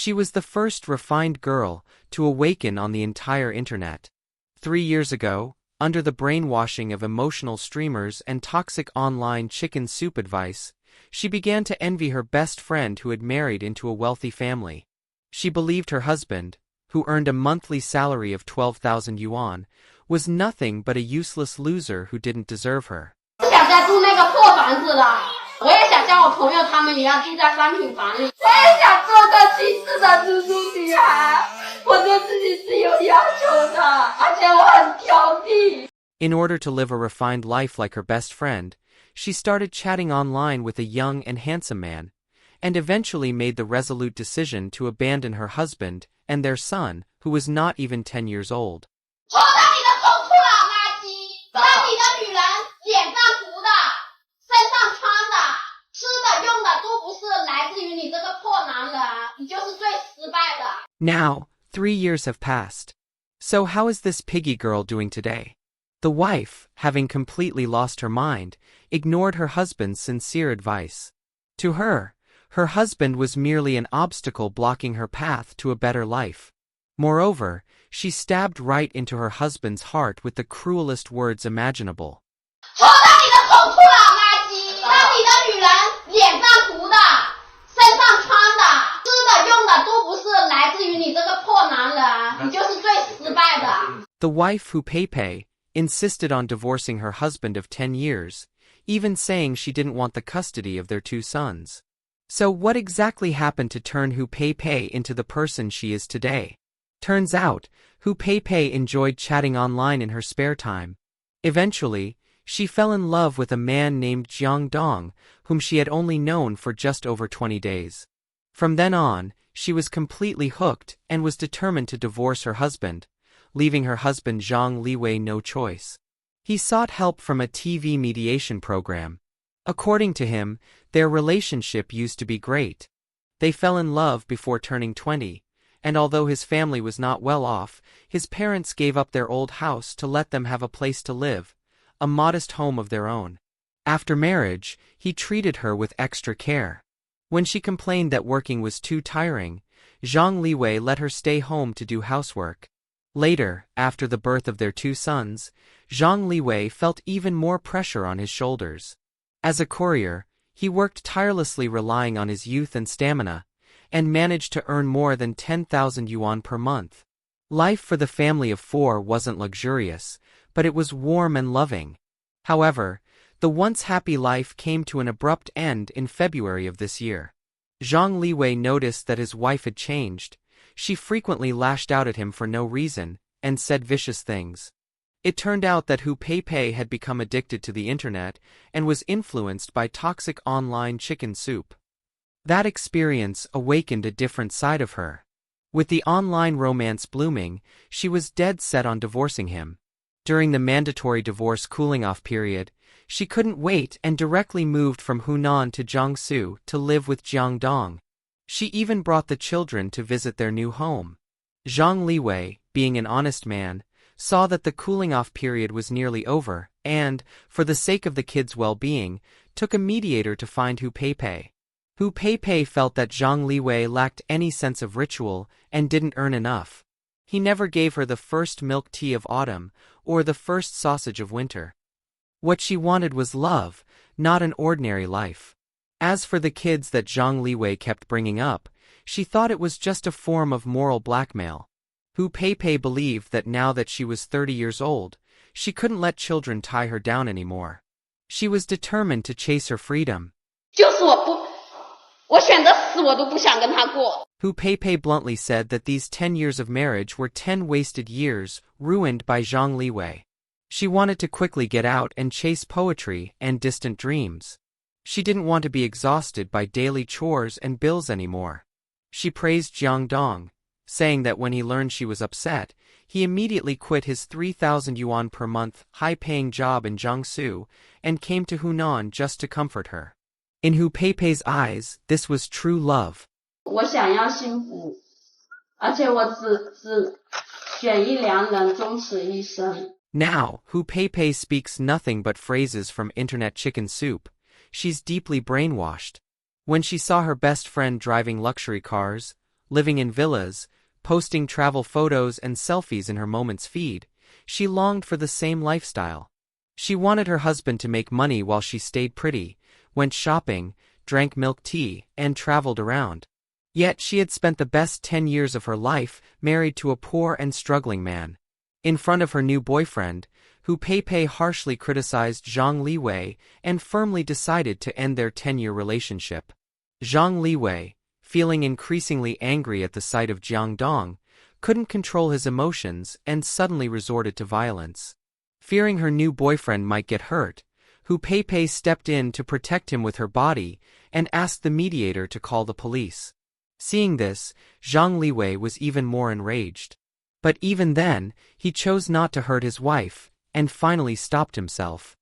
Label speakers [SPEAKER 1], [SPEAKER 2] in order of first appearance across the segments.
[SPEAKER 1] She was the first refined girl to awaken on the entire internet. 3 years ago, under the brainwashing of emotional streamers and toxic online chicken soup advice, she began to envy her best friend who had married into a wealthy family. She believed her husband, who earned a monthly salary of 12,000 yuan, was nothing but a useless loser who didn't deserve her. In order to live a refined life like her best friend, she started chatting online with a young and handsome man, and eventually made the resolute decision to abandon her husband and their son, who was not even 10 years old. Now, 3 years have passed. So how is this piggy girl doing today? The wife, having completely lost her mind, ignored her husband's sincere advice. To her, her husband was merely an obstacle blocking her path to a better life. Moreover, she stabbed right into her husband's heart with the cruelest words imaginable. The wife, who Peipei, insisted on divorcing her husband of 10 years, even saying she didn't want the custody of their 2 sons. So what exactly happened to turn Hu Peipei into the person she is today? Turns out, Hu Peipei enjoyed chatting online in her spare time. Eventually, she fell in love with a man named Jiang Dong, whom she had only known for just over 20 days. From then on, she was completely hooked and was determined to divorce her husband, leaving her husband Zhang Liwei no choice. He sought help from a TV mediation program. According to him, their relationship used to be great. They fell in love before turning 20, and although his family was not well off, his parents gave up their old house to let them have a place to live, a modest home of their own. After marriage, he treated her with extra care. When she complained that working was too tiring, Zhang Liwei let her stay home to do housework. Later, after the birth of their 2 sons, Zhang Liwei felt even more pressure on his shoulders. As a courier, he worked tirelessly, relying on his youth and stamina, and managed to earn more than 10,000 yuan per month. Life for the family of 4 wasn't luxurious, but it was warm and loving. However, the once happy life came to an abrupt end in February of this year. Zhang Liwei noticed that his wife had changed. She frequently lashed out at him for no reason, and said vicious things. It turned out that Hu Peipei had become addicted to the internet and was influenced by toxic online chicken soup. That experience awakened a different side of her. With the online romance blooming, she was dead set on divorcing him. During the mandatory divorce cooling-off period, she couldn't wait and directly moved from Hunan to Jiangsu to live with Jiang Dong. She even brought the children to visit their new home. Zhang Liwei, being an honest man, saw that the cooling-off period was nearly over and, for the sake of the kids' well-being, took a mediator to find Hu Peipei. Hu Peipei felt that Zhang Liwei lacked any sense of ritual and didn't earn enough. He never gave her the first milk tea of autumn or the first sausage of winter. What she wanted was love, not an ordinary life. As for the kids that Zhang Liwei kept bringing up, she thought it was just a form of moral blackmail. Hu Peipei believed that now that she was 30 years old, she couldn't let children tie her down anymore. She was determined to chase her freedom. Hu Peipei bluntly said that these 10 years of marriage were 10 wasted years, ruined by Zhang Liwei. She wanted to quickly get out and chase poetry and distant dreams. She didn't want to be exhausted by daily chores and bills anymore. She praised Jiang Dong, saying that when he learned she was upset, he immediately quit his 3,000 yuan per month high-paying job in Jiangsu and came to Hunan just to comfort her. In Hu Peipei's eyes, this was true love. Now, Hu Peipei speaks nothing but phrases from internet chicken soup. She's deeply brainwashed. When she saw her best friend driving luxury cars, living in villas, posting travel photos and selfies in her Moments feed. She longed for the same lifestyle. She wanted her husband to make money while she stayed pretty, went shopping, drank milk tea, and traveled around. Yet she had spent the best 10 years of her life married to a poor and struggling man. In front of her new boyfriend, who Peipei harshly criticized Zhang Liwei and firmly decided to end their 10-year relationship. Zhang Liwei, feeling increasingly angry at the sight of Jiang Dong, couldn't control his emotions and suddenly resorted to violence. Fearing her new boyfriend might get hurt, Hu Peipei stepped in to protect him with her body and asked the mediator to call the police. Seeing this, Zhang Liwei was even more enraged. But even then, he chose not to hurt his wife, and finally stopped himself.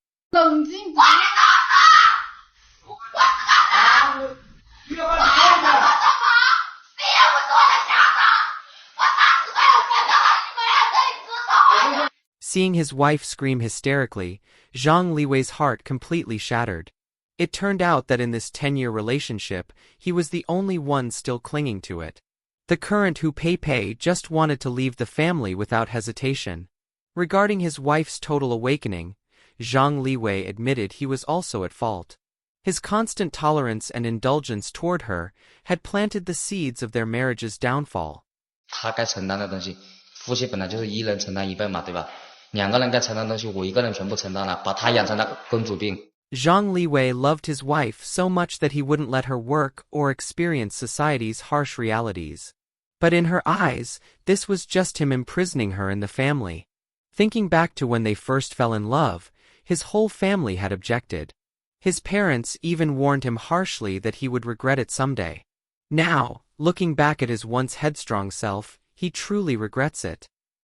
[SPEAKER 1] Seeing his wife scream hysterically, Zhang Liwei's heart completely shattered. It turned out that in this 10-year relationship, he was the only one still clinging to it. The current Hu Peipei just wanted to leave the family without hesitation. Regarding his wife's total awakening, Zhang Liwei admitted he was also at fault. His constant tolerance and indulgence toward her had planted the seeds of their marriage's downfall.
[SPEAKER 2] 他该承担的东西，夫妻本来就是一人承担一半嘛，对吧？两个人该承担的东西，我一个人全部承担了，把他养成了公主病。
[SPEAKER 1] Zhang Liwei loved his wife so much that he wouldn't let her work or experience society's harsh realities. But in her eyes, this was just him imprisoning her in the family. Thinking back to when they first fell in love, his whole family had objected. His parents even warned him harshly that he would regret it someday. Now, looking back at his once headstrong self, he truly regrets it.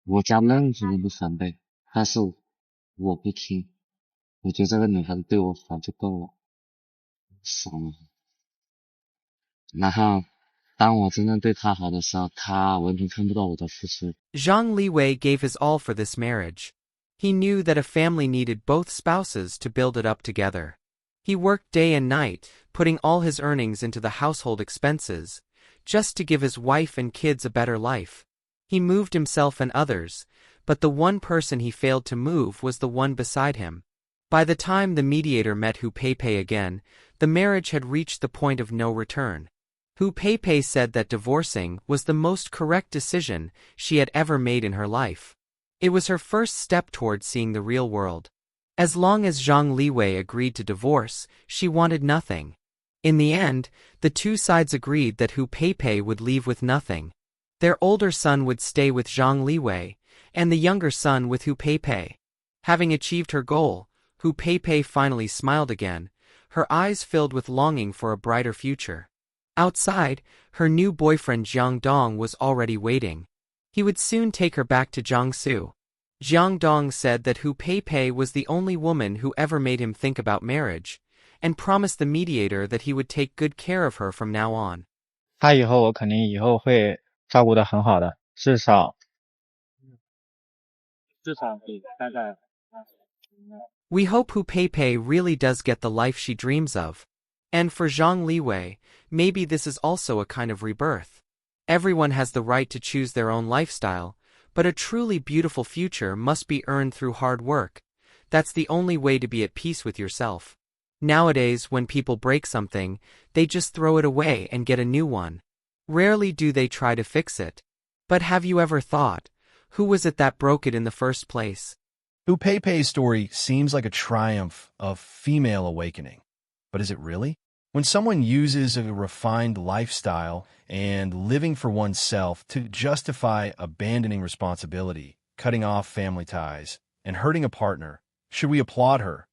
[SPEAKER 3] 我家任何人都反对，但是我不听。我觉得这个女孩子对我好就够了，爽了。然后，当我真正对她好的时候，她完全看不到我的付出。
[SPEAKER 1] Zhang Liwei gave his all for this marriage. He knew that a family needed both spouses to build it up together. He worked day and night, putting all his earnings into the household expenses, just to give his wife and kids a better life. He moved himself and others, but the one person he failed to move was the one beside him. By the time the mediator met Hu Peipei again, the marriage had reached the point of no return. Hu Peipei said that divorcing was the most correct decision she had ever made in her life. It was her first step towards seeing the real world. As long as Zhang Liwei agreed to divorce, she wanted nothing. In the end, the two sides agreed that Hu Peipei would leave with nothing. Their older son would stay with Zhang Liwei, and the younger son with Hu Peipei. Having achieved her goal, Hu Peipei finally smiled again, her eyes filled with longing for a brighter future. Outside, her new boyfriend Jiang Dong was already waiting. He would soon take her back to Jiangsu. Jiang Dong said that Hu Peipei was the only woman who ever made him think about marriage, and promised the mediator that he would take good care of her from now on.
[SPEAKER 4] 他以后我肯定以后会照顾得很好的，至少比大概。
[SPEAKER 1] We hope Hu Peipei really does get the life she dreams of. And for Zhang Liwei, maybe this is also a kind of rebirth. Everyone has the right to choose their own lifestyle, but a truly beautiful future must be earned through hard work. That's the only way to be at peace with yourself. Nowadays, when people break something, they just throw it away and get a new one. Rarely do they try to fix it. But have you ever thought, who was it that broke it in the first place?
[SPEAKER 5] Hu Peipei's story seems like a triumph of female awakening. But is it really? When someone uses a refined lifestyle and living for oneself to justify abandoning responsibility, cutting off family ties, and hurting a partner, should we applaud her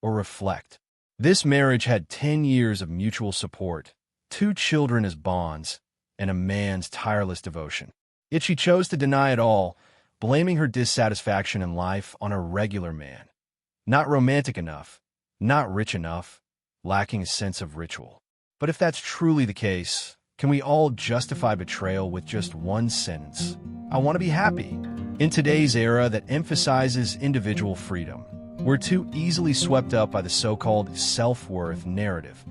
[SPEAKER 5] or reflect? This marriage had 10 years of mutual support, 2 children as bonds, and a man's tireless devotion. Yet she chose to deny it all, blaming her dissatisfaction in life on a regular man. Not romantic enough, not rich enough, lacking a sense of ritual. But if that's truly the case, can we all justify betrayal with just one sentence? I want to be happy. In today's era that emphasizes individual freedom, we're too easily swept up by the so-called self-worth narrative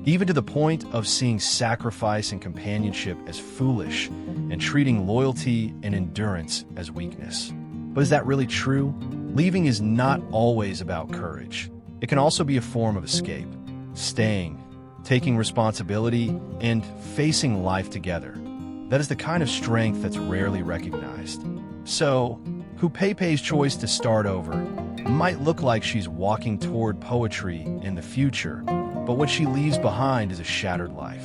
[SPEAKER 5] even to the point of seeing sacrifice and companionship as foolish and treating loyalty and endurance as weakness. But is that really true? Leaving is not always about courage. It can also be a form of escape, staying, taking responsibility, and facing life together. That is the kind of strength that's rarely recognized. So, Peipei's choice to start over might look like she's walking toward poetry in the future, but what she leaves behind is a shattered life.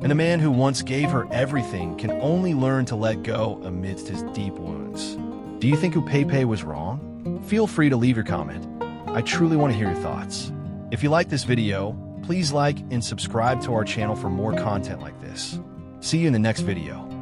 [SPEAKER 5] And a man who once gave her everything can only learn to let go amidst his deep wounds. Do you think Peipei was wrong? Feel free to leave your comment. I truly want to hear your thoughts. If you like this video, please like and subscribe to our channel for more content like this. See you in the next video.